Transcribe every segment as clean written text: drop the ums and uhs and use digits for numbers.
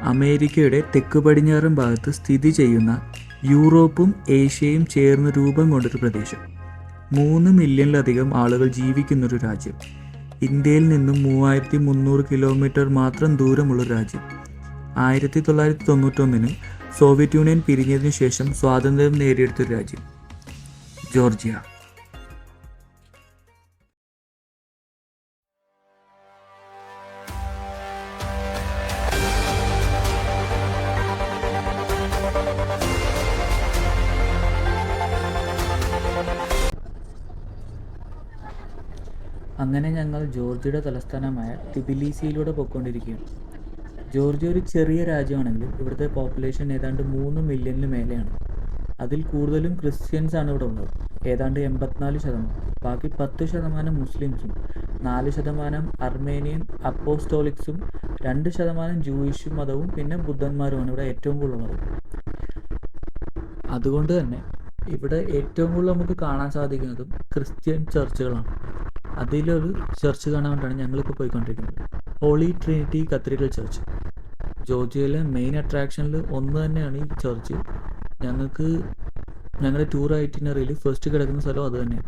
അമേരിക്കയുടെ തെക്ക് പടിഞ്ഞാറൻ ഭാഗത്ത് സ്ഥിതി ചെയ്യുന്ന യൂറോപ്പും ഏഷ്യയും ചേർന്ന് രൂപം കൊണ്ടൊരു പ്രദേശം. 3 മില്യണിലധികം ആളുകൾ ജീവിക്കുന്നൊരു രാജ്യം. ഇന്ത്യയിൽ നിന്നും 3300 കിലോമീറ്റർ മാത്രം ദൂരമുള്ളൊരു രാജ്യം. 1991 സോവിയറ്റ് യൂണിയൻ പിരിഞ്ഞതിനു ശേഷം സ്വാതന്ത്ര്യം നേടിയെടുത്തൊരു രാജ്യം. ജോർജിയ. അങ്ങനെ ഞങ്ങൾ ജോർജിയയുടെ തലസ്ഥാനമായ ടിബിലിസിയിലൂടെ പോയിക്കൊണ്ടിരിക്കുകയാണ്. ജോർജിയ ഒരു ചെറിയ രാജ്യമാണെങ്കിലും ഇവിടുത്തെ പോപ്പുലേഷൻ ഏതാണ്ട് 3 മില്യണിന് മേലെയാണ്. അതിൽ കൂടുതലും ക്രിസ്ത്യൻസ് ആണ് ഇവിടെ ഉള്ളത്, ഏതാണ്ട് 84%. ബാക്കി 10% മുസ്ലിംസും, 4% അർമേനിയൻ അപ്പോസ്റ്റോളിക്സും, 2% ജൂയിഷ് മതവും, പിന്നെ ബുദ്ധന്മാരുമാണ് ഇവിടെ ഏറ്റവും കൂടുതലുള്ളത്. അതുകൊണ്ട് തന്നെ ഇവിടെ ഏറ്റവും കൂടുതൽ നമുക്ക് കാണാൻ സാധിക്കുന്നതും ക്രിസ്ത്യൻ ചർച്ചുകളാണ്. അതിലൊരു ചർച്ച് കാണാൻ വേണ്ടിയാണ് ഞങ്ങളിപ്പോൾ പോയിക്കൊണ്ടിരിക്കുന്നത്. Holy trinity cathedral church. ജോർജിയയിലെ മെയിൻ അട്രാക്ഷനിൽ ഒന്ന് തന്നെയാണ് ഈ ചർച്ച്. ഞങ്ങളുടെ ടൂർ ഐറ്റിനറിയിൽ ഫസ്റ്റ് കിടക്കുന്ന സ്ഥലം അത് തന്നെയാണ്.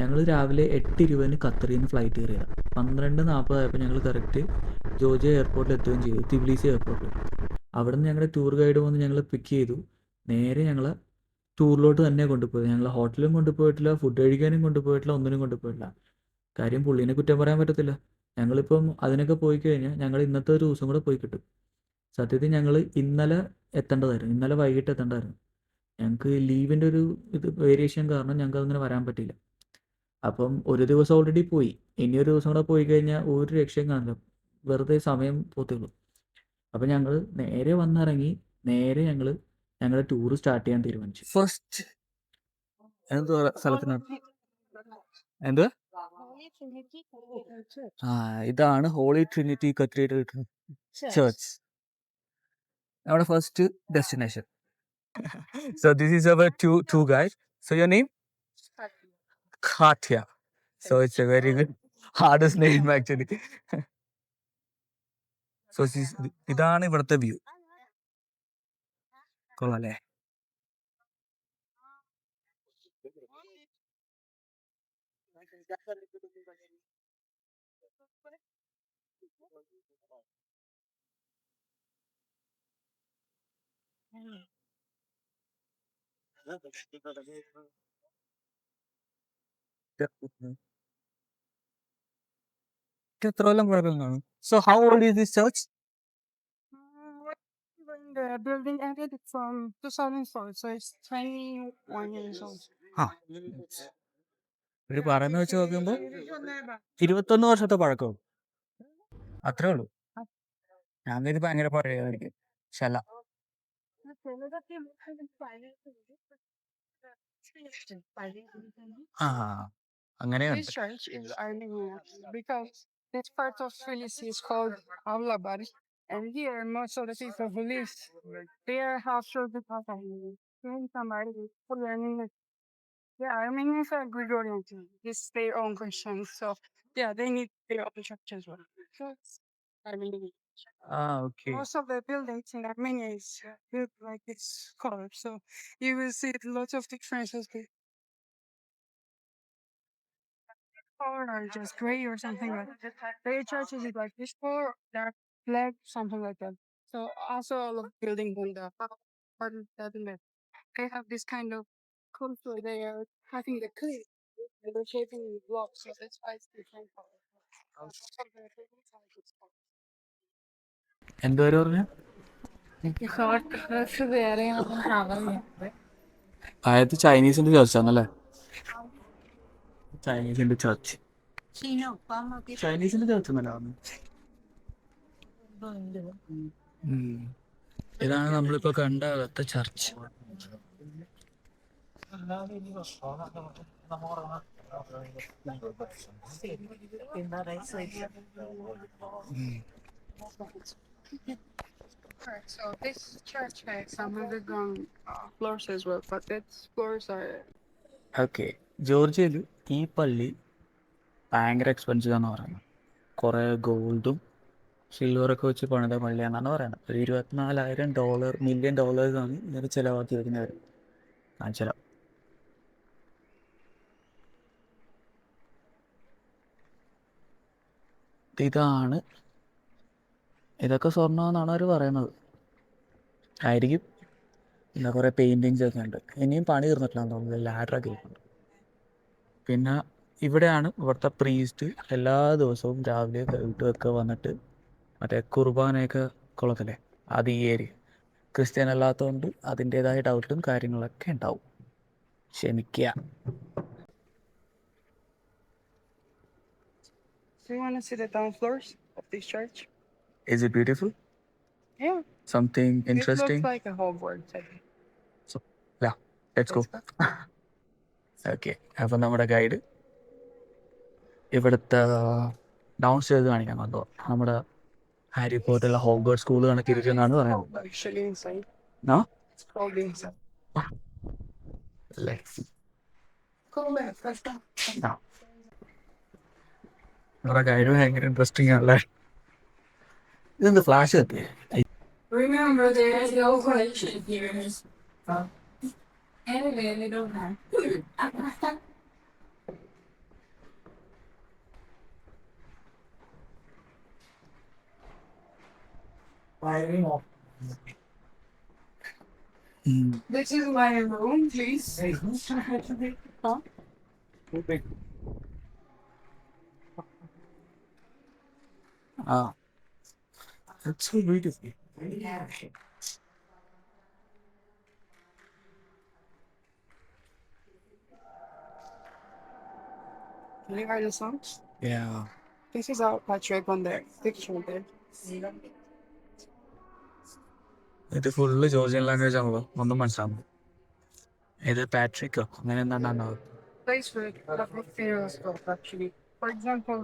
ഞങ്ങൾ രാവിലെ 8:20 ഖത്തറിൽ നിന്ന് ഫ്ലൈറ്റ് കയറിയത്. 12:40 ആയപ്പോൾ ഞങ്ങൾ കറക്റ്റ് ജോർജിയ എയർപോർട്ടിൽ എത്തുകയും ചെയ്തു, തിബിലിസി എയർപോർട്ടിൽ. അവിടെ നിന്ന് ഞങ്ങളുടെ ടൂർ ഗൈഡ് വന്ന് ഞങ്ങളെ പിക്ക് ചെയ്തു. നേരെ ഞങ്ങളെ ടൂറിലോട്ട് തന്നെ കൊണ്ടുപോയി. ഞങ്ങൾ ഹോട്ടലും കൊണ്ടുപോയിട്ടില്ല, ഫുഡ് കഴിക്കാനും കൊണ്ടുപോയിട്ടില്ല, ഒന്നിനും കൊണ്ടുപോയിട്ടില്ല. കാര്യം പുള്ളീനെ കുറ്റം പറയാൻ പറ്റത്തില്ല. ഞങ്ങളിപ്പം അതിനൊക്കെ പോയി കഴിഞ്ഞാൽ ഞങ്ങൾ ഇന്നത്തെ ഒരു ദിവസം കൂടെ പോയി കിട്ടും. സത്യത്തിൽ ഞങ്ങൾ ഇന്നലെ എത്തേണ്ടതായിരുന്നു, ഇന്നലെ വൈകിട്ട് എത്തേണ്ടതായിരുന്നു. ഞങ്ങൾക്ക് ലീവിൻ്റെ ഒരു വേരിയേഷൻ കാരണം ഞങ്ങൾക്ക് അങ്ങനെ വരാൻ പറ്റില്ല. അപ്പം ഒരു ദിവസം ഓൾറെഡി പോയി, ഇനിയൊരു ദിവസം കൂടെ പോയി കഴിഞ്ഞാൽ ഒരു രക്ഷയും കാണില്ല, വെറുതെ സമയം പോത്തുള്ളൂ. അപ്പം ഞങ്ങൾ നേരെ വന്നിറങ്ങി, നേരെ ഞങ്ങളുടെ ടൂർ സ്റ്റാർട്ട് ചെയ്യാൻ തീരുമാനിച്ചു. ഫസ്റ്റ് എന്തോ സ്ഥലത്തിനാണ് എന്ത് ഇതാണ് ഹോളി ട്രിനിറ്റി കത്തീഡ്രൽ ചർച്ച്, നമ്മുടെ first destination. So this is our two guys. So your name? Katya. So it's a very good hardest name actually. So ഇതാണ് ഇവിടുത്തെ വ്യൂ. കൊള്ളാല്ലേ? എത്ര കൊല്ലം പഴക്കം കാണും? So how old is this church? When the building ended, it's from 2004, so it's 21 years old. ആ ഒരു പറയുന്ന വെച്ച് നോക്കുമ്പോൾ 21 വർഷത്തെ പഴക്കവും അത്രേ ഉള്ളൂ. ഞാൻ ഇത് ഭയങ്കര പറയുമായിരിക്കും. ശല ആ അങ്ങനെയുണ്ട്. This church is Armenian because this part of Tbilisi is called Avlabari, and here most of the people who live, they are half Serbian, half Armenian. Even somebody is fully Armenian. Yeah, Armenians are Gregorian too. It's their own Christians, so yeah, they need their own church as well. So it's Armenian. Okay. Most of the buildings in Armenia is built like this color, so you will see lots of differences. Color or just gray or something like that. Their churches is like this color, dark black, something like that. So also all of buildings in the part of that in there, they have this kind of culture. They are having the clay and they're shaping the blocks, so that's why it's different color. എന്തോരം പറഞ്ഞ അതായത് ചൈനീസിന്റെ ചർച്ചാണല്ലേ? ചൈനീസിന്റെ church, ചൈനീസിന്റെ church എന്നല്ല പറഞ്ഞു. ഇതാണ് നമ്മളിപ്പോ കണ്ട അകത്തെ church. Alright, so this church has some underground floors as well, but its floors are okay. ജോർജിയയിൽ ഈ പള്ളി ഭയങ്കര എക്സ്പെൻസീവ് ആണെന്ന് പറയുന്നത്. കുറേ ഗോൾഡും സിൽവറൊക്കെ വെച്ച് പണിത പള്ളിയാണെന്നാണ് പറയുന്നത്. ഒരു $24,000 മില്യൺ ഡോളേഴ്സാണ് ഇതിന് ചിലവാക്കി വരുന്നവർ. കാണിച്ചാലോ. ഇതാണ്, ഇതൊക്കെ സ്വർണ്ണമെന്നാണ് അവർ പറയുന്നത്. ആയിരിക്കും. പിന്നെ കുറേ പെയിൻറ്റിങ്സ് ഒക്കെ ഉണ്ട്. ഇനിയും പണി തീർന്നിട്ടില്ലാന്ന് തോന്നുന്നു. ലാഡറൊക്കെ ഇരിപ്പുണ്ട്. പിന്നെ ഇവിടെയാണ് ഇവിടുത്തെ പ്രീസ്റ്റ് എല്ലാ ദിവസവും രാവിലെ വീട്ടിലൊക്കെ വന്നിട്ട് മറ്റേ കുർബാനയൊക്കെ കൊള്ളത്തില്ലേ, അത് ഈ ഏരിയ. ക്രിസ്ത്യൻ അല്ലാത്തതുകൊണ്ട് അതിൻ്റേതായ ഡൗട്ടും കാര്യങ്ങളൊക്കെ ഉണ്ടാവും. ക്ഷമിക്കുക. Do you want to see the down floors of this church? Is it beautiful? Yeah. Something It interesting? looks like a Hogwarts, I think. So, yeah, let's go. Okay, അപ്പം നമ്മുടെ guide ഇവിടുത്തെ down stairs കാണിക്കാൻ വന്നോ. നമ്മുടെ Harry പോട്ടറിലെ ഹോഗ്വാർട്സ് school കണക്കിരിക്കുന്നാണ് പറയുന്നത്. Actually inside. No? It's called inside. Let's see. Go back, let's go. No. നമ്മുടെ guide ഭയങ്കര interesting ആണല്ലേ. ഇതെന്ത് flash കത്തിയേ? Remember, there is no question here. Anyway, they don't have. This is my room, please. Huh? Ah, that's so beautiful. Can you hear the songs? Yeah. This is our Patrick on the picture there. ഇത് full Georgian language ആണല്ലോ, ഒന്നും മനസ്സിലാവും. ഇത് പാട്രിക്കോ അങ്ങനെ എന്താണോ? Place where the funerals go, actually. For example,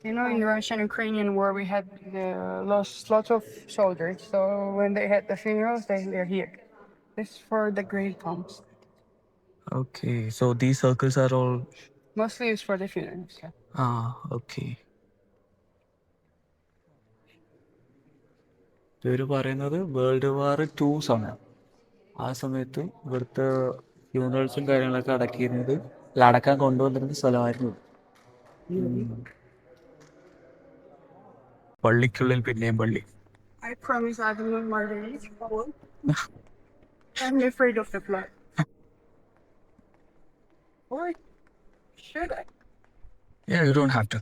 you know, in the Russian-Ukrainian war, we had lost lots of soldiers. So when they had the funerals, they're here. This is for the grave tombs. Okay, so these circles are all. Mostly used for the funerals. Yeah. Okay. ഇവർ പറയുന്നത് world war 2 സമയം, ആ സമയത്ത് ഇവിടുത്തെ ഫ്യൂണറൽസും കാര്യങ്ങളൊക്കെ അടക്കിയിരുന്നത് അടക്കാൻ കൊണ്ടുവന്നിരുന്ന സ്ഥലമായിരുന്നു. പള്ളിക്കുള്ളിൽ പിന്നെയും പള്ളി. I promise I will not murder you. I'm afraid of the blood. Or should I? Yeah, you don't have to.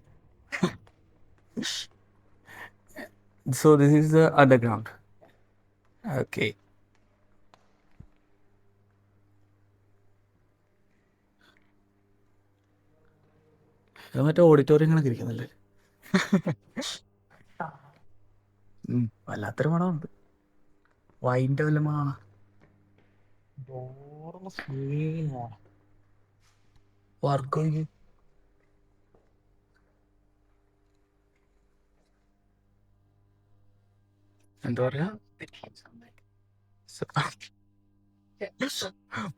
So this is the underground. Okay. ഇത് മറ്റേ ഓഡിറ്റോറിയം കണക്ക് ഇരിക്കുന്നല്ലേ. വല്ലാത്തൊരു മണമുണ്ട്. വൈൻ്റെ വല്ല മണമാണ്. വർക്ക് എന്താ പറയാ,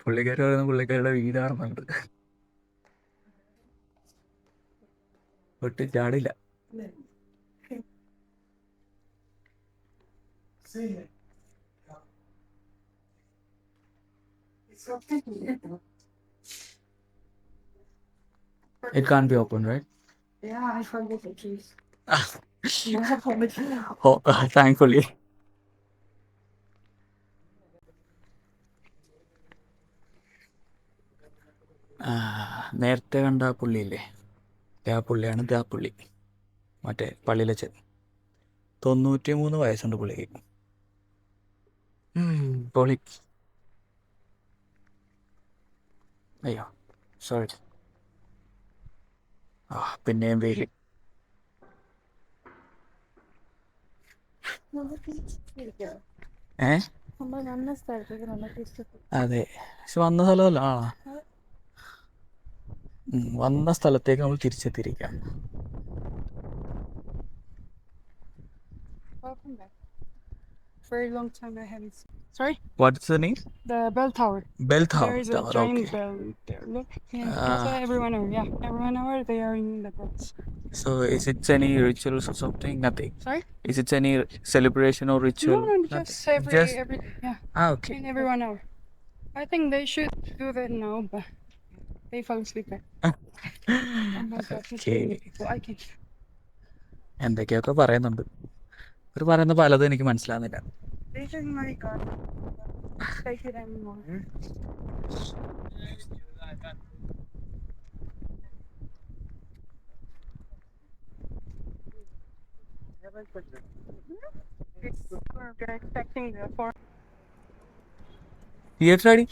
പുള്ളിക്കാർ പറയുന്ന പുള്ളിക്കാരുടെ വീടാണെന്നുണ്ട്. ഒട്ടും ചാടില്ല. It can't be open, right? Yeah, I forgot the keys. Oh, thankfully. നേരത്തെ കണ്ട ആ പുള്ളിയില്ലേ, ആ പുള്ളിയാണ് ആ പുള്ളി, മറ്റേ പള്ളിയിലച്ചൻ. 93 വയസ്സുണ്ട് പുള്ളിക്ക്. പൊളി. അയ്യോ സോറി. പിന്നെയും വെയിൽ. അതെ, പക്ഷെ വന്ന സ്ഥലമല്ല. വന്ന സ്ഥലത്തേക്ക് നമ്മൾ തിരിച്ചെത്തിയിരിക്കാം. Welcome back. Very long time I haven't seen. Sorry? What's the name? The bell tower. Bell Tower. There is a giant Okay. bell there. Look. Yeah, that's why everyone over. Yeah, everyone over. They are in the bells. So is it any rituals or something? Nothing. Sorry? Is it any celebration or ritual? No, Nothing. just every yeah, Okay. in every 1 hour. I think they should do that now, but they fall asleep. Oh my god, Okay. so I can. എന്തൊക്കെയൊക്കെ പറയുന്നുണ്ട്. ഇവർ പറയുന്ന പലതും എനിക്ക് മനസ്സിലാവുന്നില്ല. They should like take it anymore. We're expecting the foreign. Theatre അടി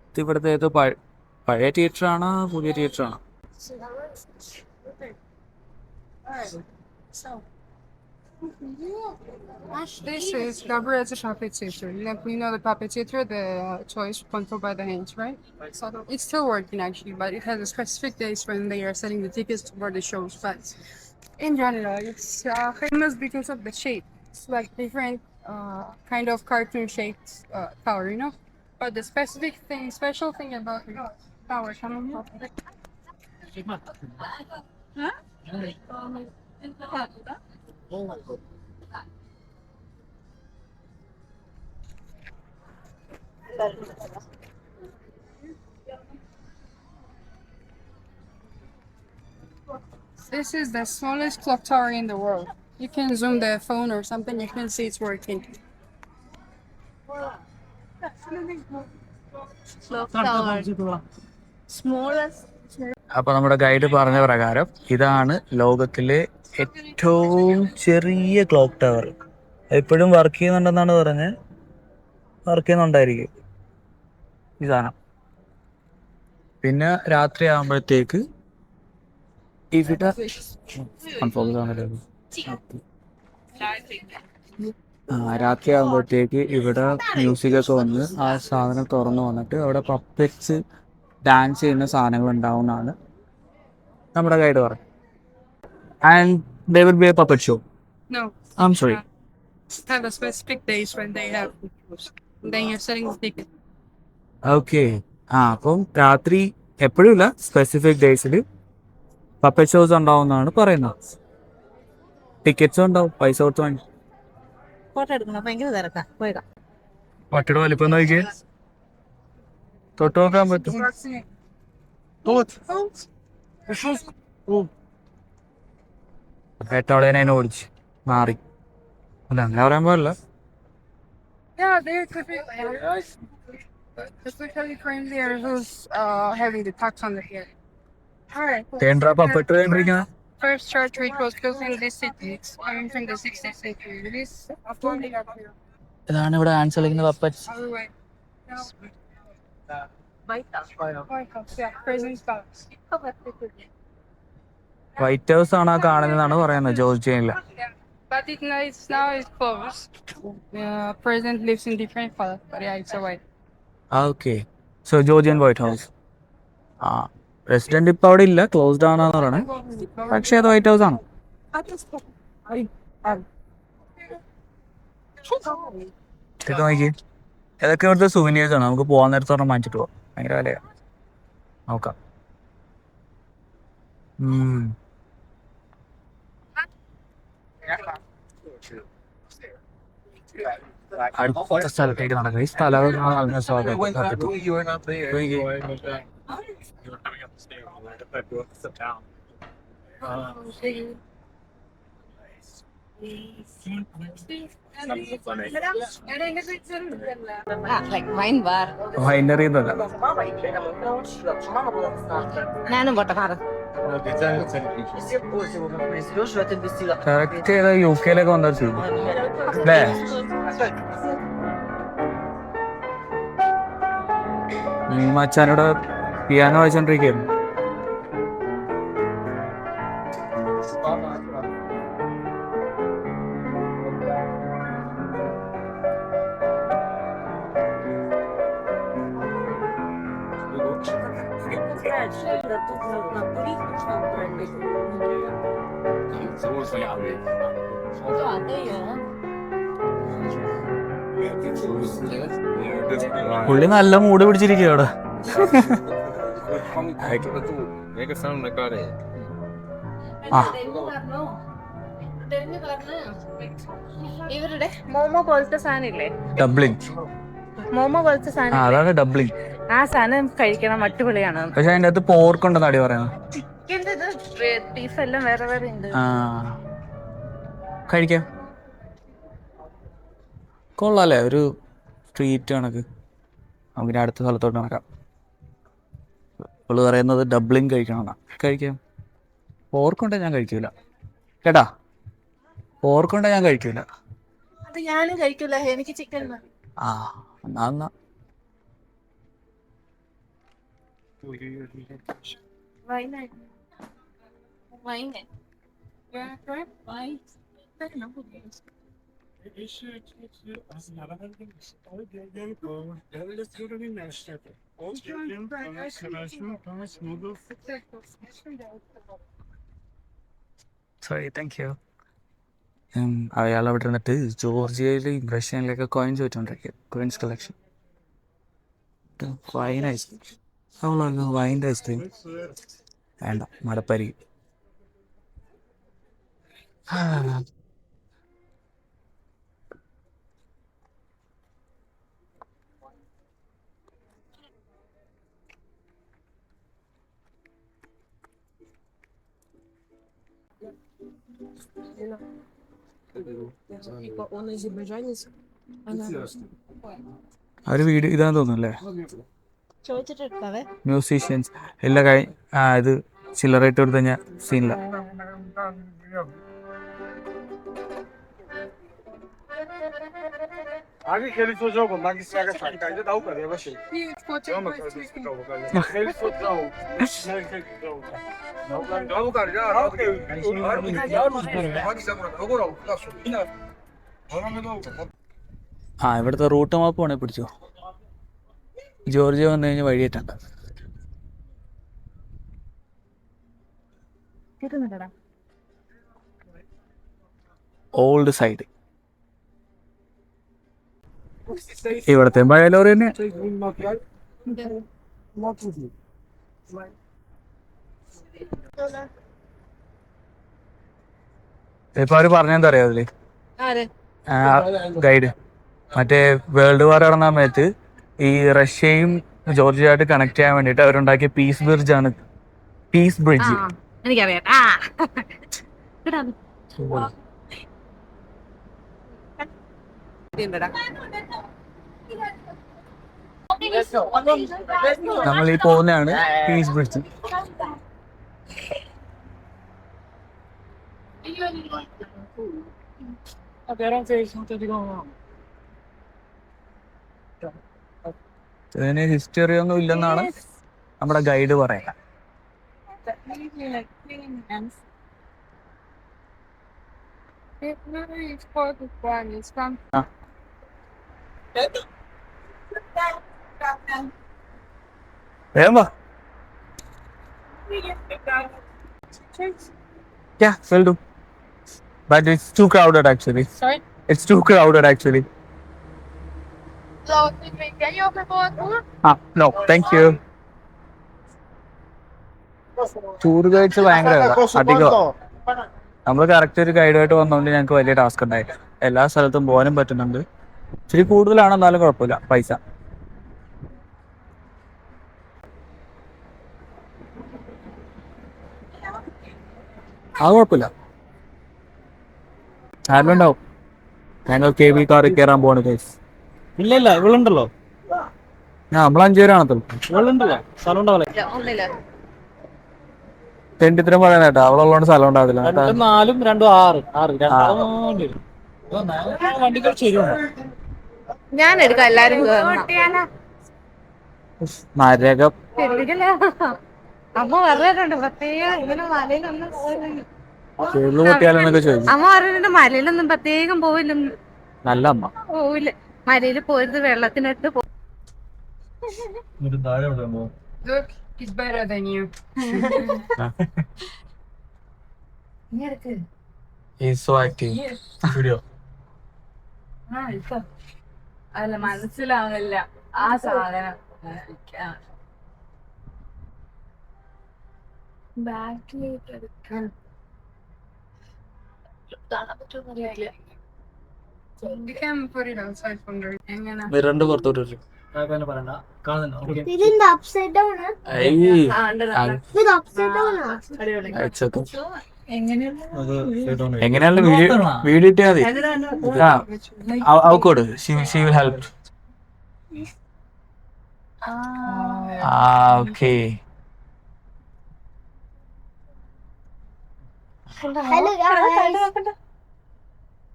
ഇത് ഇവിടുത്തെ ഏതോ പഴയ തിയേറ്റർ ആണോ പുതിയ തിയേറ്റർ ആണോ? This is Gabriel's Puppet Theater. Like we know the Puppet Theater, the toys controlled by the hands, right? So it's still working actually, but it has a specific days when they are selling the tickets for the shows. But in general, it's famous because of the shape. It's like different kind of cartoon shaped tower, you know. But the special thing about the tower, this is the smallest clock tower in the world. You can zoom the phone or something, you can see it's working. Smallest. അപ്പൊ നമ്മുടെ guide പറഞ്ഞ പ്രകാരം ഇതാണ് ലോകത്തിലെ ഏറ്റവും ചെറിയ clock tower. എപ്പോഴും work ചെയ്യുന്നുണ്ടെന്നാണ് പറഞ്ഞത്. വർക്ക് ചെയ്യുന്നുണ്ടായിരിക്കും ഈ സാധനം. പിന്നെ രാത്രി ആകുമ്പോഴത്തേക്ക് ഇവിടെ രാത്രി ആകുമ്പോഴത്തേക്ക് ഇവിടെ മ്യൂസിക്കൊക്കെ വന്ന് ആ സാധനം തുറന്നു വന്നിട്ട് അവിടെ പപ്പറ്റ്സ് ഡാൻസ് ചെയ്യുന്ന സാധനങ്ങൾ ഉണ്ടാവുന്നതാണ് നമ്മുടെ ഗൈഡ് പറഞ്ഞു. And they will be A puppet show. No. I'm sorry. Have a specific days when they have. Then you're selling the ticket. Okay. അപ്പം രാത്രി എപ്പോഴും ഇല്ല, സ്പെസിഫിക് ഡേയ്സിൽ പപ്പറ്റ് ഷോസ് ഉണ്ടാവുന്നതാണ് പറയുന്നത്. ടിക്കറ്റ്സും ഉണ്ടാവും, പൈസ കൊടുത്ത് വാങ്ങി. ഫോട്ടോ എടുക്കണം, ഭയങ്കര തിരക്കാ, പോയേക്കാം. പട്ടിയുടെ വലിപ്പം നോക്കിയേ, തൊട്ട് നോക്കാൻ പറ്റും. വേട്ടോളേനെ ഓടിച്ച് മാറി. അല്ല അങ്ങനെ പറയാൻ പാടില്ല. Yeah, they're especially friends there who's having the tax on the head. Alright. തേണ്ടാ പപ്പട്ട് വേണ്ടിരിക്കുന്ന First church which was built in this city. It's coming from the 16th century. It is fully up here. ഇതാണ് ഇവിടെ dance കളിക്കുന്ന puppet. Other way. No. White House. White House, yeah. President's Palace. White house ആണ് ആ കാണുന്നതാണ് പറയുന്നത് ജോർജിയയില്. Yeah. But now it's closed. President lives in different palace, but yeah, it's a white. Okay. So Georgian white house. Resident ഇപ്പൊ അവിടെ ഇല്ല, closed ആണെന്ന് പറയണേ. പക്ഷേ അത് വൈറ്റ് ഹൗസ് ആണ്. ഇത് നോക്കി, ഏതൊക്കെ ഇവിടുത്തെ സുവനീഴ്സ് ആണ്. നമുക്ക് പോകാൻ നേരത്തെ പറഞ്ഞാൽ വാങ്ങിച്ചിട്ട് പോവാം. ഭയങ്കര വിലയാണ്. നോക്കാം. അടുത്ത സ്ഥലത്തേക്ക് നടക്കുക. ഈ സ്ഥലം Like wine bar. വൈനറി എന്നല്ല, ഞാനും പോട്ടെ മാറ. കറക്റ്റ് ചെയ്ത യു കെയിലൊക്കെ വന്നാൽ ചെയ്യും അല്ലേ? മച്ചാനോട് പിയാനോ വായിച്ചോണ്ടിരിക്കുന്നു. പുള്ളി നല്ല മൂട് പിടിച്ചിരിക്കുക അവിടെ. Make a sound like that. ഇവരുടെ മോമോ പോലത്തെ സാധനം ഇല്ലേ, ഡബ്ലിംഗ്. മോമോ പോലത്തെ സാധനം ഇല്ലേ? അതാണ് ഡബ്ലിംഗ്. ആ സാധനം കഴിക്കണം, അടിപൊളിയാണ്. പക്ഷെ അതിന്റെ അകത്ത് പോർക്കുണ്ടെന്ന് അടി പറയുന്നത്. ചിക്കൻ്റെ ഇത് പീസ് എല്ലാം വേറെ വേറെ ഉണ്ട്. കഴിക്കാം, കൊള്ളാല്ലേ, ഒരു ട്രീറ്റ് കണക്ക്. നമുക്ക് അടുത്ത സ്ഥലത്തോട്ട് നടക്കാം. ഇപ്പോൾ പറയുന്നത് ഡബ്ലിംഗ് കഴിക്കണമെന്നാ. കഴിക്കാം. പോർക്കുണ്ടെങ്കിൽ ഞാൻ കഴിക്കൂല കേട്ടാ, പോർക്കുണ്ടെങ്കിൽ ഞാൻ കഴിക്കൂല. അത് ഞാനും കഴിക്കൂല, എനിക്ക് ചിക്കൻ മതി. എന്നാ സോറി, താങ്ക് യു. അയാൾ അവിടെ ഇരുന്നിട്ട് ജോർജിയയിലും റഷ്യയിലൊക്കെ കോയിൻസ് വെച്ചോണ്ടിരിക്കുക. Coins collection. വൈൻ ഐസ്ക്രീം, അവളൊക്കെ വൈൻ്റെ ഐസ്ക്രീം വേണ്ട, മടപ്പരി. അവര് വീഡിയോ ഇതാന്ന് തോന്നുന്നല്ലേ, ചോദിച്ചിട്ട് മ്യൂസീഷ്യൻസ് എല്ലാം ഇത് ചില്ലറായിട്ട് കൊടുത്തു കഴിഞ്ഞാൽ സീനില്ല. ഇവിടുത്തെ റൂട്ട് മാപ്പ് വേണേ പിടിച്ചോ. ജോർജിയ വന്നു കഴിഞ്ഞാൽ വഴിയേറ്റണ്ട. Old side. ഇവിടത്തെ പഴയ ലോറി തന്നെ. ഇപ്പൊ അവര് പറഞ്ഞെന്താ അറിയാ അതില്, ഗൈഡ് മറ്റേ വേൾഡ് വാർ നടന്ന സമയത്ത് ഈ റഷ്യയും ജോർജിയയായിട്ട് കണക്ട് ചെയ്യാൻ വേണ്ടിട്ട് അവരുണ്ടാക്കിയ പീസ് ബ്രിഡ്ജ് ആണ്. പീസ് ബ്രിഡ്ജ് എനിക്കറിയാം. നമ്മൾ ഈ പോകുന്നതാണ് പീസ് ബ്രിഡ്ജ്. ഇതിന് ഹിസ്റ്ററി ഒന്നും ഇല്ലെന്നാണ് നമ്മുടെ ഗൈഡ് പറയുന്നത്. വേഗം വാ. Yeah, will do. But it's too crowded actually. Sorry? It's too crowded actually. So, can you open for a tour? No, thank you. Tour guides ഭയങ്കര അധികം. നമ്മൾ കറക്റ്റ് ഒരു ഗൈഡായിട്ട് വന്നതുകൊണ്ട് ഞങ്ങൾക്ക് വലിയ ടാസ്ക് ഉണ്ടായില്ല. എല്ലാ സ്ഥലത്തും പോകാനും പറ്റുന്നുണ്ട്. ഇച്ചിരി കൂടുതലാണ്, എന്നാലും കുഴപ്പമില്ല പൈസ. അത് കുഴപ്പമില്ല, ആരും ഉണ്ടാവും. ഞങ്ങൾ കെ വി കാറിൽ കയറാൻ പോവാണ് ഗൈസ്. ഇല്ല ഇവളുണ്ടല്ലോ, നമ്മൾ 5 പേരാണല്ലോ. ഇവളുണ്ടല്ലോ, സ്ഥലം ഉണ്ടാവില്ല. തെണ്ടിത്തരം പറയാൻ കേട്ടോ, അവളുള്ളതുകൊണ്ട് സ്ഥലം ഉണ്ടാവില്ല. 2 4 2 6 വണ്ടികൾ ശരിയാണ്. ഞാൻ എടുക്കാം, എല്ലാരും നരകം. അമ്മ പറഞ്ഞിട്ടുണ്ട് പ്രത്യേകം ഇങ്ങനെ മലയിലൊന്നും പൊട്ടിയാലെന്നൊക്കെ ചോദിച്ചു. അമ്മ പറഞ്ഞിട്ടുണ്ട് മലയിലൊന്നും പ്രത്യേകം പോവില്ല. നല്ല അമ്മ. പോവില്ല, മലയിൽ പോയത് വെള്ളത്തിനടുത്ത് Look, he's better than you. He's so active. Video. അല്ല മനസ്സിലാവില്ല ആ സാധനം. ബാക്കിലേക്ക് എടുക്കാൻ കാണാൻ പറ്റുമെന്നറിയില്ല. You can put it outside from there. എങ്ങനെ? മിററിന്റെ പുറത്തോട്ട് വരും. കാര്യം പറയണ്ട, കാണുന്നുണ്ടോ? ഓക്കേ. ഇതിന്റെ upside down ആ? ഇത് upside down ആ? എങ്ങനെയാണല്ലോ വീഡിയോ ഇട്ടാ മതി. അവക്കോട് she will help. Okay. Hello guys.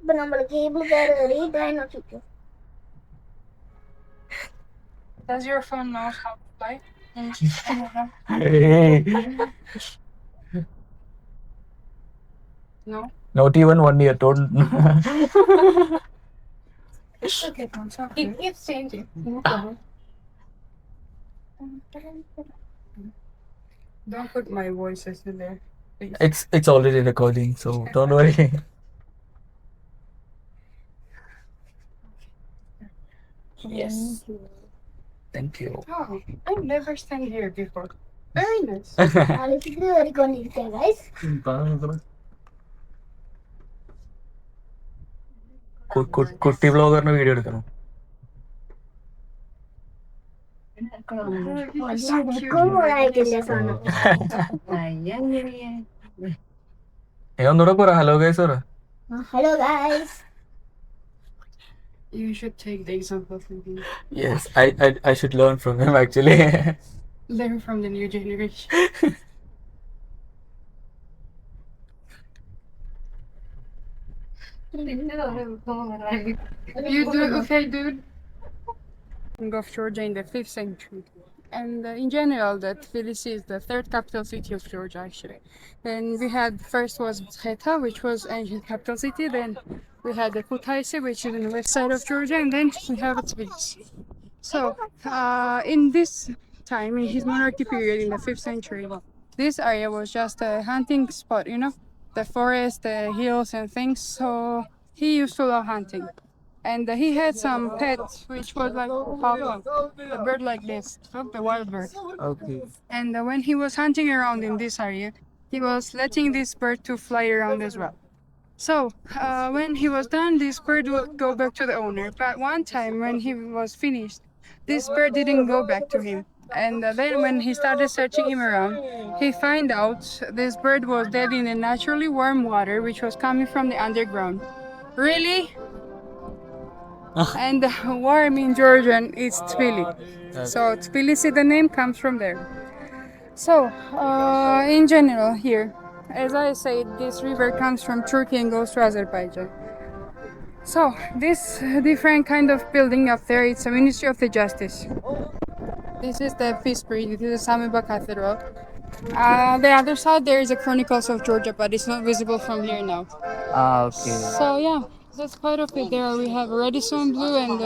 ഇപ്പൊ നമ്മള് കേബിൾ കയറി ട്രെയിൻ ഒട്ടിക്കും. Does your phone know how to fly? No? Not even 1 year. Don't. It's okay. It keeps changing. Don't put my voices in there. Please. It's already recording, so don't worry. Yes. Thank you. Oh, I've never stand here before. Very nice. ആലോചിച്ച് കയറിക്കൊണ്ടിരിക്കുക guys. കുട്ടി വ്ളോഗറിന് video എടുക്കണം. ആയിട്ടില്ല സാധനം. ഒന്നുകൂടെ പറ. Hello guys പറ. Hello guys. You should take the example from him. Yes, I should learn from him actually. Learn from the new generation. You do okay, dude. Of Georgia in the 5th century. And in general, that Tbilisi is the third capital city of Georgia, actually. Then we had, first was Kheta, which was ancient capital city. Then we had the Kutaisi, which is in the west side of Georgia. And then we have Tbilisi. So, in this time, in his monarchy period in the 5th century, this area was just a hunting spot, you know? The forest, the hills and things. So, he used to love hunting. And he had some pets, which was like a bird like this, the wild bird. Okay. And when he was hunting around in this area, he was letting this bird to fly around as well. So when he was done, this bird would go back to the owner. But one time when he was finished, this bird didn't go back to him. And then when he started searching him around, he found out this bird was dead in the naturally warm water, which was coming from the underground. Really? And warm in Georgian is Tbilisi. So Tbilisi, the name comes from there. So in general here, as I said, this river comes from Turkey and goes to Azerbaijan. So this different kind of building up there, it's a Ministry of the Justice. This is the Peace Bridge, this is the Samiba Cathedral. The other side there is a Chronicles of Georgia, but it's not visible from here now. Okay. So yeah, that's part of it. There we have Radisson Blue and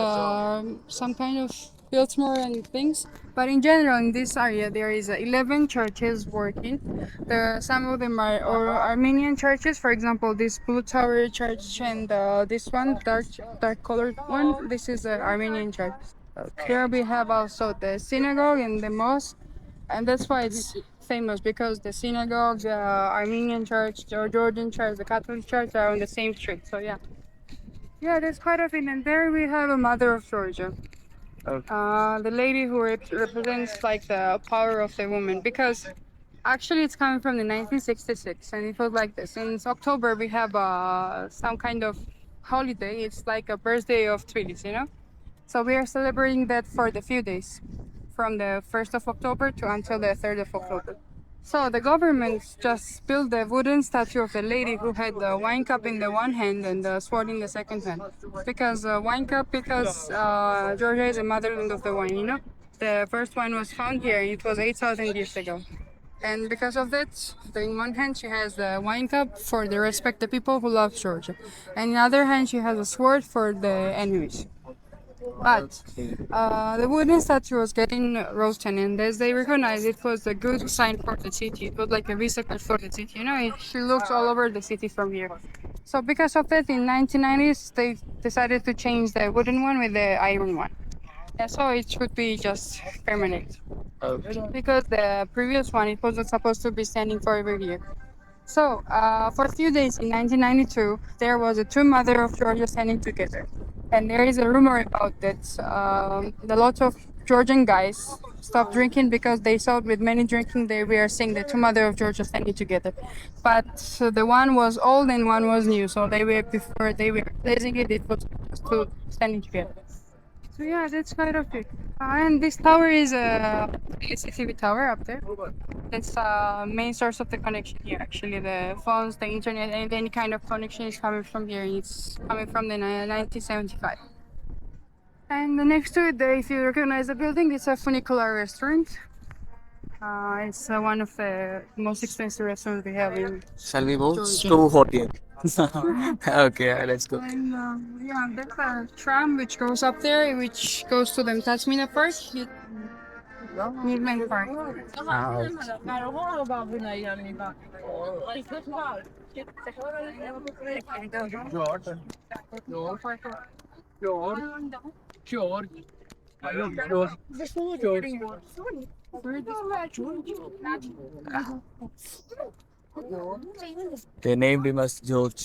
some kind of Biltmore and things. But in general, in this area, there is 11 churches working. Some of them are Armenian churches. For example, this Blue Tower Church and this one, dark colored one. This is an Armenian church. Here we have also the synagogue and the mosque, and that's why it's famous, because the synagogue, the Armenian church, the Georgian church, the Catholic church are on the same street. So yeah. Yeah, that's part of it. And there we have a Mother of Georgia. The lady who represents like the power of the woman, because actually it's coming from the 1966 and it was like this. Since October we have some kind of holiday. It's like a birthday of Tbilisi, you know? So we are celebrating that for the few days, from the 1st of October to until the 3rd of October. So the government just built a wooden statue of the lady who had the wine cup in the one hand and the sword in the second hand. Because Georgia is a motherland of the wine, you know. The first wine was found here. It was 8,000 years ago. And because of that, in one hand she has the wine cup for the respect the people who love Georgia. And in the other hand she has a sword for the enemies. But the wooden statue was getting roasted, and as they recognized, it was a good sign for the city. It was like a visitor for the city, you know. She looks all over the city from here. So because of that, in 1990s, they decided to change the wooden one with the iron one. Yeah, so it should be just permanent. Because the previous one, it wasn't supposed to be standing forever here. So, for a few days in 1992, there was a two mother of Georgia standing together. And there is a rumor about that a lot of Georgian guys stopped drinking because they thought with many drinking they were seeing the two mother of Georgia standing together. But the one was old and one was new, so they were before they were replacing it, it was just two standing together. So yeah, that's kind of it. And this tower is a CCTV tower up there. That's main source of the connection here. Actually, the phones, the internet, and any kind of connection is coming from here. It's coming from the 1975. And next to it, if you recognize the building, it's a funicular restaurant. It's one of the most expensive restaurants we have in. Shall we go? It's Georgia. too hot here. Okay, let's go. And yeah, there's a tram which goes up there, which goes to the Tasmina Park. Midland Park. They named him as George.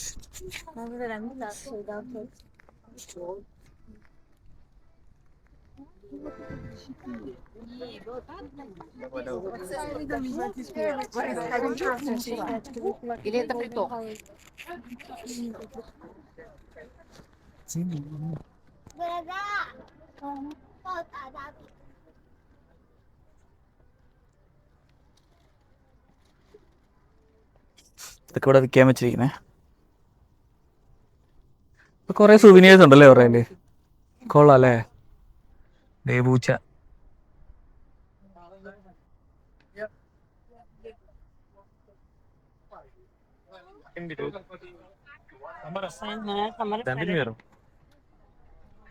ഇതൊക്കെ ഇവിടെ വിൽക്കാൻ വെച്ചിരിക്കുന്നേ. ഇപ്പൊ കുറെ സുവിനേഴ്സ് ഉണ്ടല്ലേ അവരുടെ കൊള്ളാം അല്ലേ? ദേവൂച്ച.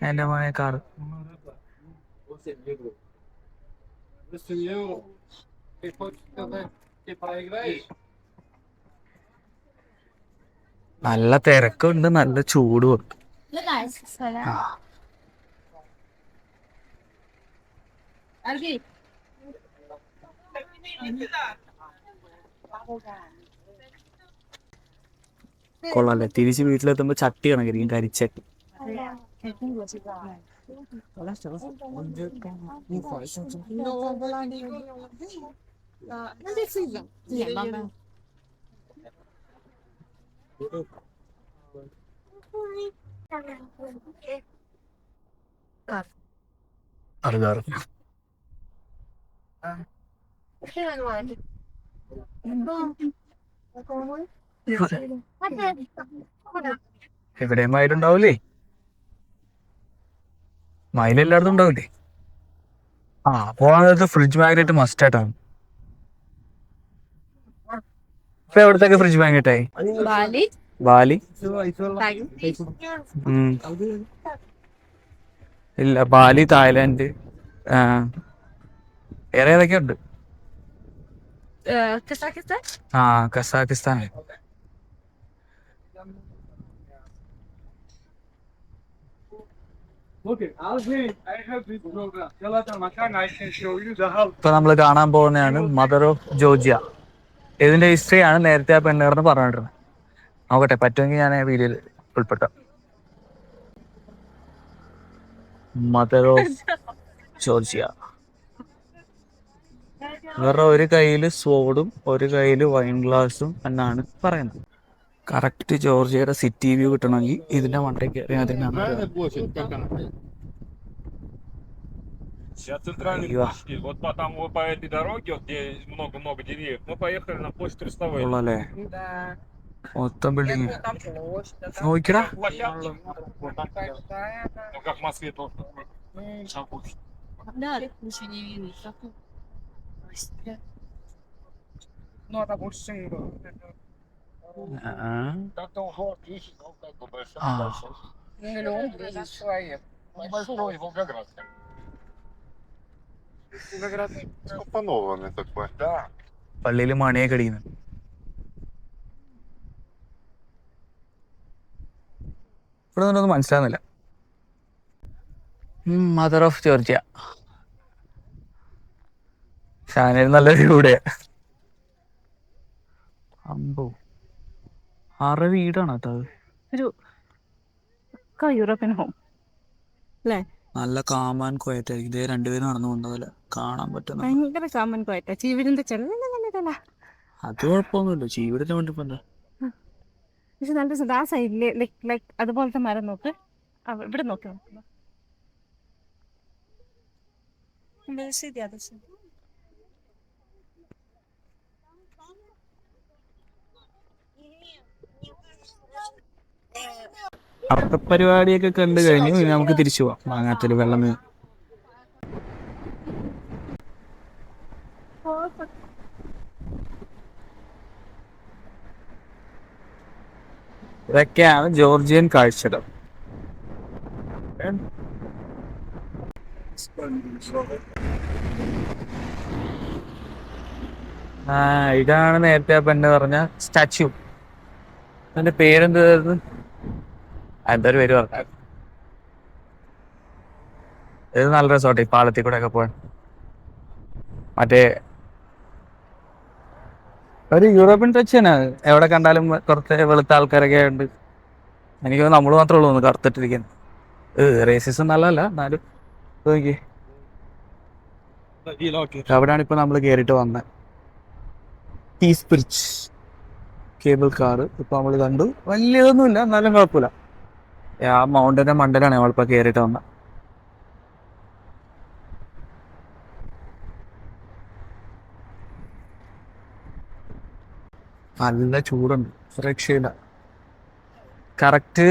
എന്റെ മോനെ കാറ്. നല്ല തിരക്കുണ്ട്, നല്ല ചൂടും. കൊള്ളാല്ലേ? തിരിച്ച് വീട്ടിലെത്തുമ്പോ ചട്ടി കണക്കിരിക്കും, കരിച്ചട്ടി. അറിയാറ് എവിടെയും മയിലുണ്ടാവൂലേ? മയിലെല്ലായിടത്തും ഉണ്ടാവില്ലേ? പോകാൻ ഫ്രിഡ്ജ് മാഗ്നറ്റ് മസ്റ്റ് ആയിട്ടാണ്. ഇപ്പൊ എവിടത്തൊക്കെ ഫ്രിഡ്ജ് മാഗ്നറ്റ് ആയി? ബാലി ഇല്ല, ബാലി, തായ്ലാൻഡ്, വേറെ ഏതൊക്കെ ഉണ്ട്? കസാക്കിസ്ഥാൻ. ഇപ്പൊ നമ്മള് കാണാൻ പോകുന്നതാണ് മദർ ഓഫ് ജോർജിയ. ഇതിന്റെ ഹിസ്റ്ററിയാണ് നേരത്തെ ആ പെണ്ണുകിടന്ന് പറഞ്ഞിട്ടിരുന്നത്. നോക്കട്ടെ, പറ്റുമെങ്കിൽ ഞാൻ വീഡിയോയിൽ ഉൾപ്പെട്ടാം. Mother of Georgia. ഇവരുടെ ഒരു കയ്യില് സ്വോർഡും ഒരു കയ്യില് വൈൻ ഗ്ലാസും എന്നാണ് പറയുന്നത്. കറക്റ്റ് ജോർജിയയുടെ സിറ്റി വ്യൂ കിട്ടണമെങ്കിൽ ഇതിന്റെ മണ്ടയ്ക്ക് കയറി അതിനാണ്. Сейчас центральный площадь. Вот там вот по этой дороге, вот, где много-много деревьев, мы поехали на площадь Трестовой. ഉള്ളല്ലേ? മൊത്തം ബിൽഡിങ് നോക്കടാ. Площадки. Ну, как в Москве тоже. Ну, это больше, чем Как-то он город есть, ну, как бы большой. миллион 200 человек. Небольшой, Волгоград. Скомпонованный такой. Да. പള്ളിയിൽ മണിയൊക്കെ അടിക്കുന്നു. ഇവിടെ നിന്നൊന്നും മനസ്സിലാകുന്നില്ല. Mother of Georgia. ഷാനയിൽ നല്ലൊരു കൂടെ. അമ്പോ 6 വീടാണ് കേട്ടോ. ഒരു യൂറോപ്യൻ ഹോം അല്ലേ? നല്ല കാമാൻ കോയറ്റായിരിക്കും. ഇതേ രണ്ടുപേരും നടന്നു കൊണ്ടതല്ല കാണാൻ പറ്റുന്ന. ഭയങ്കര കാമൻ പോയിട്ടാ ചീവിടിന്റെ ചെറുതല്ല. അത് കുഴപ്പമൊന്നുമില്ല. ചീവിടത്തെ വേണ്ടിപ്പോ എന്താ. പക്ഷെ നല്ല രസം. ആ സൈഡില് ലൈക്ക് അതുപോലത്തെ മരം നോക്ക്. ഇവിടെ നോക്കി നോക്കുന്നു. അവിടുത്തെ പരിപാടിയൊക്കെ കണ്ടു കഴിഞ്ഞു. ഇനി നമുക്ക് തിരിച്ചു പോവാം. മാങ്ങാത്തൊരു വെള്ളം. ഇതൊക്കെയാണ് ജോർജിയൻ കാഴ്ചകൾ. ഇതാണ് നേരത്തെ പെണ്ണ് പറഞ്ഞ സ്റ്റാച്യു. അതിന്റെ പേരെന്തായിരുന്നു? എന്തൊരു പേര് പറഞ്ഞ. ഇത് നല്ല റിസോർട്ട്. ഈ പാലത്തിൽ കൂടെ ഒക്കെ പോവാൻ. മറ്റേ ഒരു യൂറോപ്യൻ ടച്ച് തന്നെ. എവിടെ കണ്ടാലും കുറച്ച് വെളുത്ത ആൾക്കാരൊക്കെ ഉണ്ട്. എനിക്ക് നമ്മൾ മാത്രമേ ഉള്ളൂ ഒന്ന് കറുത്തിട്ടിരിക്കാൻ. റേസിസം നല്ലതല്ല എന്നാലും നോക്കി. അവിടെയാണ് ഇപ്പൊ നമ്മൾ കേറിട്ട് വന്നത്. ടീസ് ബ്രിഡ്ജ് കേബിൾ കാർ ഇപ്പൊ നമ്മൾ കണ്ടു. വലിയതൊന്നുമില്ല എന്നാലും കുഴപ്പമില്ല. ആ മൗണ്ടന്റെ മണ്ടലാണ് നമ്മളിപ്പോ കേറിട്ട് വന്നത്. നല്ല ചൂടുണ്ട്. രക്ഷയില്ല. കറക്റ്റ്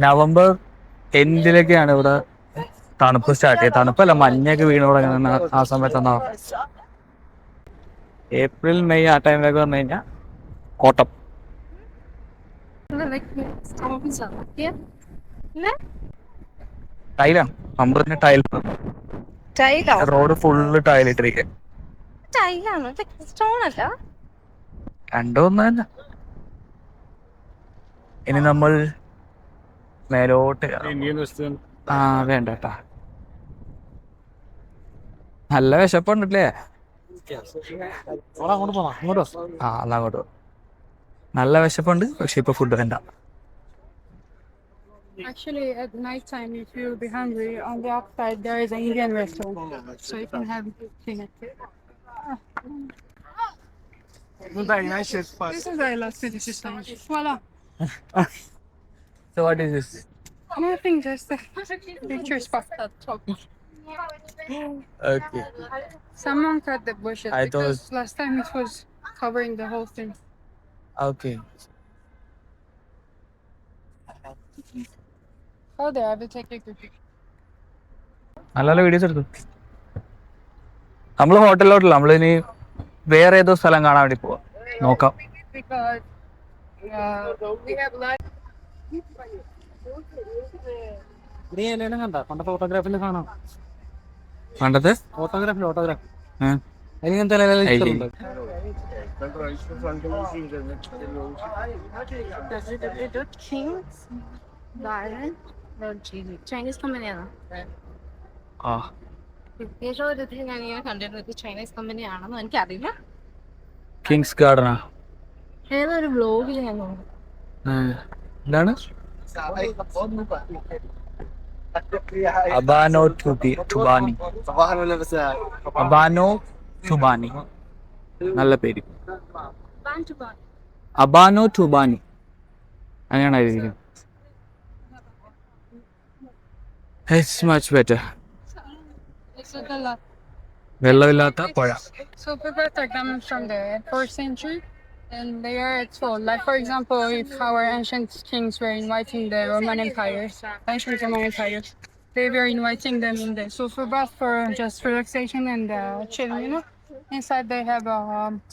നവംബർ എൻഡിലൊക്കെയാണ് ഇവിടെ തണുപ്പ് സ്റ്റാർട്ട് ചെയ്യുക. തണുപ്പല്ല, മഞ്ഞൊക്കെ വീണ് തുടങ്ങുന്ന ആ സമയത്താണ്. ഏപ്രിൽ മെയ് ആ ടൈമിലൊക്കെ വന്നു കഴിഞ്ഞാൽ ഓട്ടം. ടൈലാണ്. അമ്പറിന് ടൈൽ. റോഡ് ഫുള്ള് ടൈലിട്ടിരിക്കുക. രണ്ടും ഒന്ന് തന്നെ. ഇനി നമ്മൾ മേലോട്ട്. വേണ്ട കേട്ടാ. നല്ല വിശപ്പുണ്ടല്ലേ? അങ്ങോട്ട്. നല്ല വിശപ്പുണ്ട്. പക്ഷെ ഇപ്പൊ ഫുഡ് വേണ്ട. Actually, at night time, if you'll be hungry, on the outside there is an Indian restaurant, so you can have dinner. This is I love Swedish sandwich. Voila. So what is this? Nothing, just a picture spot at top. Okay. Someone cut the bushes I because last time it was covering the whole thing. Okay. Oh, there, I will take a good picture. നല്ല videos എടുത്തു. നമ്മള് ഹോട്ടലിലോട്ടില്ല. നമ്മളിനി വേറെ ഏതോ സ്ഥലം കാണാൻ വേണ്ടി പോവാം. നോക്കാം. Because we have lot. പണ്ടത്തെ ചൈനീസ് കമ്പനിയാണോ? ഏതോ ഒരു ഇതിൽ ഞാൻ ഇങ്ങനെ കണ്ടിരുന്നത് ചൈനീസ് കമ്പനിയാണെന്ന് എനിക്കറിയില്ല. കിങ്സ് ഗാർഡനാ? ഏതൊരു വ്ലോഗിൽ ഞാൻ നോക്കി. എന്താണ്? അബാനോ ടുബാനി. അബാനോ ടുബാനി. നല്ല പേര്. അബാനോ ടുബാനി അങ്ങനെയാണ് എഴുതിയിരിക്കുന്നത്. It's much better. വെള്ളമില്ലാത്ത പുഴ. So people are coming from the 4th century, and there it's full. Like for example, if our ancient kings were inviting the Roman Empire, ancient Roman Empire, they were inviting them in the sulfur bath for just relaxation and chilling, you know. Inside they have a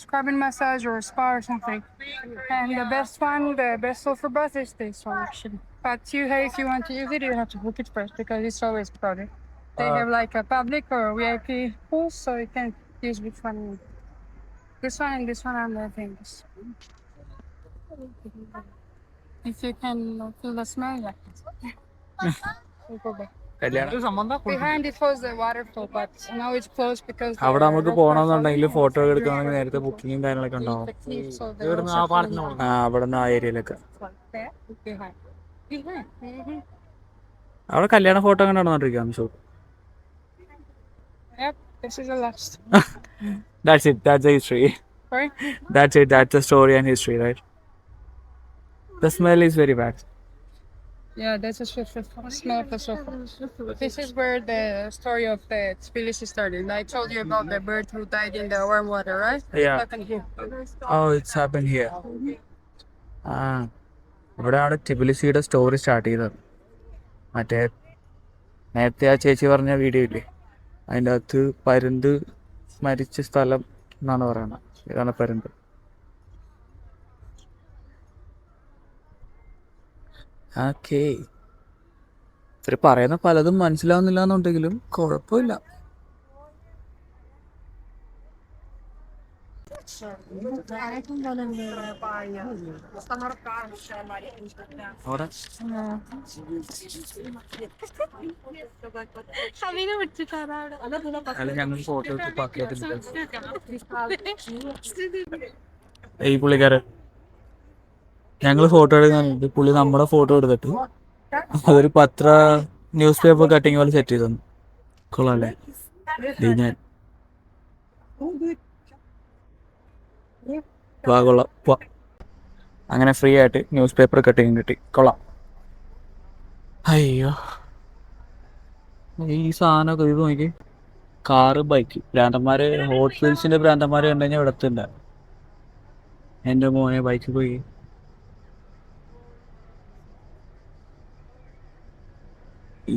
scrubbing massage or a spa or something. And the best sulfur bath is this one actually. But if you want to use it, you have to book it first because it's always crowded. They have like a public or VIP pool, so you can use which one. This one and this one are more famous. If you can feel the smell, yeah. We'll go back. കല്യാണം Behind it was the waterfall, but now it's closed because the അവിടെ നമുക്ക് rock പോകണമെന്നുണ്ടെങ്കിൽ was photo എടുക്കണമെങ്കിൽ നേരത്തെ ബുക്കിങ്ങും കാര്യങ്ങളൊക്കെ ഉണ്ടാവും. the cliff, so the rocks are falling down. അവിടെ നിന്ന് ആ ഏരിയയിലൊക്കെ. There, behind. Behind. അവിടെ കല്യാണ ഫോട്ടോ അങ്ങനെ നടന്നുകൊണ്ടിരിക്കുകയാണ് show. Yep, this is the last. That's it. That's the history. Sorry? That's it. That's the story and history, right? The smell is very bad. Yeah, that's a smell of the sofa. This is where the story of the Tbilisi started. I told you about the bird who died in the warm water, right? Yeah. Happened here. Oh, it's happened here. ഇവിടെയാണ് ടിബിലിസിയുടെ story start ചെയ്തത്. മറ്റേ നേരത്തെ ആ ചേച്ചി പറഞ്ഞ video ഇല്ലേ, അതിൻ്റെ അകത്ത് പരുന്ത് മരിച്ച സ്ഥലം എന്നാണ് പറയുന്നത്. ഇതാണ് പരുന്ത്. ഓക്കേ, ഇവർ പറയുന്ന പലതും മനസ്സിലാവുന്നില്ല എന്നുണ്ടെങ്കിലും കുഴപ്പമില്ല. അവിടെ അല്ല, ഞങ്ങൾ ഫോട്ടോ ഈ പുള്ളിക്കാരൻ ഞങ്ങൾ ഫോട്ടോ എടുക്കാൻ പുള്ളി നമ്മുടെ ഫോട്ടോ എടുത്തിട്ട് അതൊരു ന്യൂസ് പേപ്പർ കട്ടിങ് പോലെ സെറ്റ് ചെയ്ത് തന്നു. കൊള്ളാല്ലേ? ഞാൻ കൊള്ളാം. അങ്ങനെ ഫ്രീ ആയിട്ട് ന്യൂസ് പേപ്പർ കട്ടിങ് കിട്ടി. കൊള്ളാം. അയ്യോ, ഈ സാധനമൊക്കെ ഇത് നോക്കി. കാറ്, ബൈക്ക്, ഭ്രാന്തന്മാര്, ഹോട്ട് വീൽസിന്റെ ഭ്രാന്തന്മാര് കണ്ടു കഴിഞ്ഞാൽ ഇവിടത്തുണ്ട്. എൻ്റെ മോനെ ബൈക്ക് പോയി.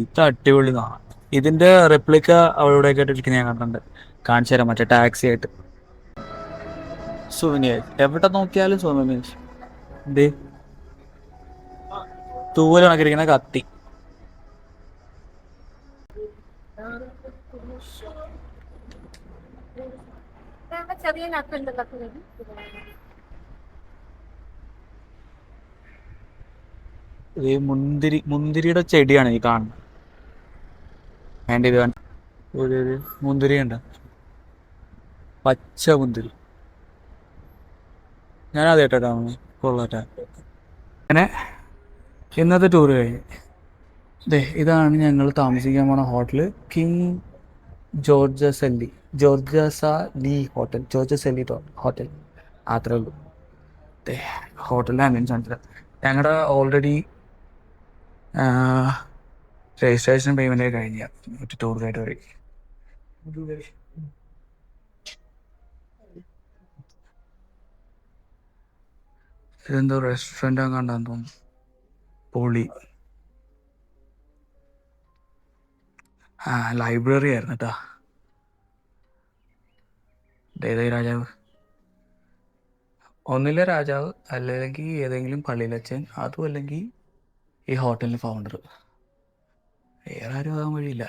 ഇത് അടിപൊളി കാണാം. ഇതിന്റെ റെപ്ലിക്ക അവിടെ ഇരിക്കുന്ന ഞാൻ കണ്ടിട്ടുണ്ട്. കാണിച്ചു തരാം, മറ്റേ ടാക്സി ആയിട്ട്. സുവനിയർ എവിടെ നോക്കിയാലും സുവനിയേഴ്സ്. എന്തേ തൂവൽ കണക്കിരിക്കുന്ന കത്തി. ഈ മുന്തിരിയുടെ ചെടിയാണ് ഈ കാണുന്നത്. ഇത് ഒരു മുന്തിരി ഉണ്ട്, പച്ച മുന്തിരി. ഞാൻ ആദ്യമായിട്ടാണ് കൊള്ളട്ടെ. അങ്ങനെ ഇന്നത്തെ ടൂർ കഴിഞ്ഞ് ഇതാണ് ഞങ്ങൾ താമസിക്കാൻ പോണ ഹോട്ടല്. King ജോർജസെല്ലി hotel. അത്രേ ഉള്ളൂ. ഹോട്ടലിൻ്റെ ആംബിയൻസ് കാണിച്ചില്ല. ഞങ്ങളുടെ ഓൾറെഡി രജിസ്ട്രേഷൻ പേയ്മെൻ്റ് കഴിഞ്ഞ ടൂർ ഗൈഡ് വഴി. ഇതെന്തോ റെസ്റ്റോറൻ്റ് കണ്ടാന്ന് തോന്നുന്നു. പൊളി. ലൈബ്രറി ആയിരുന്നു കേട്ടാ. രാജാവ് ഒന്നില്ല രാജാവ്, അല്ലെങ്കിൽ ഏതെങ്കിലും പള്ളിയിലച്ഛൻ, അതും അല്ലെങ്കിൽ ഈ ഹോട്ടലിൻ്റെ ഫൗണ്ടർ. വേറെ ആരും ആകാൻ വഴിയില്ല.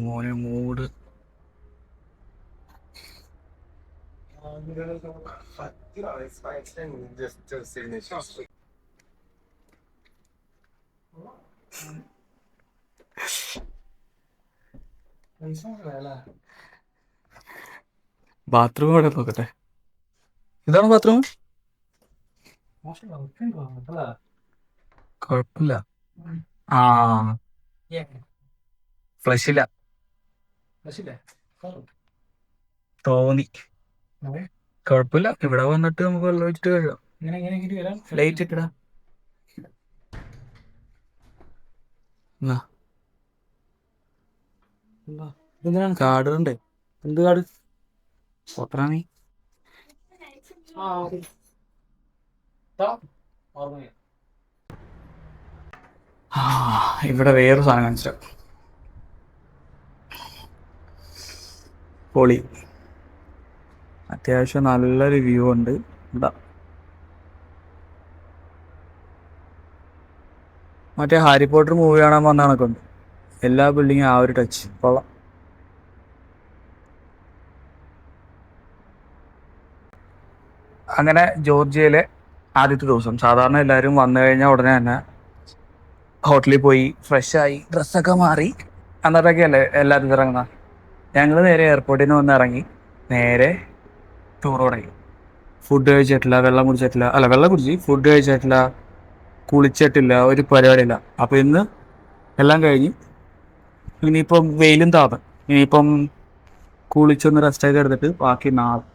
മോനെ മൂഡ് ബാത്റൂം ഇവിടെ നോക്കട്ടെ. ഇതാണ് ബാത്റൂം. കുഴപ്പമില്ല. ഫ്ലഷില്ല തോന്നി. കുഴപ്പമില്ല. ഇവിടെ വന്നിട്ട് നമുക്ക് വെള്ളം ഒഴിച്ചിട്ട് കഴിയാം. ലൈറ്റ് ഇട്ടടാ. കാർഡ് ഉണ്ട്. എന്ത് കാർഡ്? പൊത്രാണി. ഇവിടെ വേറൊരു സാധനം കാണിച്ച പൊളി. അത്യാവശ്യം നല്ലൊരു വ്യൂ ഉണ്ട്. എന്താ മറ്റേ ഹാരി പോട്ടർ മൂവി കാണാൻ വന്ന കണക്കുണ്ട്. എല്ലാ ബിൽഡിങ്ങും ആ ഒരു ടച്ച് കൊള്ളാം. അങ്ങനെ ജോർജിയയിലെ ആദ്യത്തെ ദിവസം സാധാരണ എല്ലാവരും വന്നു കഴിഞ്ഞാൽ ഉടനെ തന്നെ ഹോട്ടലിൽ പോയി ഫ്രഷായി ഡ്രസ്സൊക്കെ മാറി എന്നിട്ടൊക്കെയല്ലേ എല്ലാവരും ഇറങ്ങുന്ന. ഞങ്ങൾ നേരെ എയർപോർട്ടിൽ നിന്ന് വന്ന് ഇറങ്ങി നേരെ ടൂർ തുടങ്ങി. ഫുഡ് കഴിച്ചിട്ടില്ല, വെള്ളം കുടിച്ചിട്ടില്ല, അല്ല വെള്ളം കുടിച്ച്, ഫുഡ് കഴിച്ചിട്ടില്ല, കുളിച്ചിട്ടില്ല, ഒരു പരിപാടിയില്ല. അപ്പോൾ ഇന്ന് എല്ലാം കഴിഞ്ഞ് ഇനിയിപ്പം വെയിലും താപം, ഇനിയിപ്പം കുളിച്ചൊന്ന് റെസ്റ്റൊക്കെ എടുത്തിട്ട് ബാക്കി നാളെ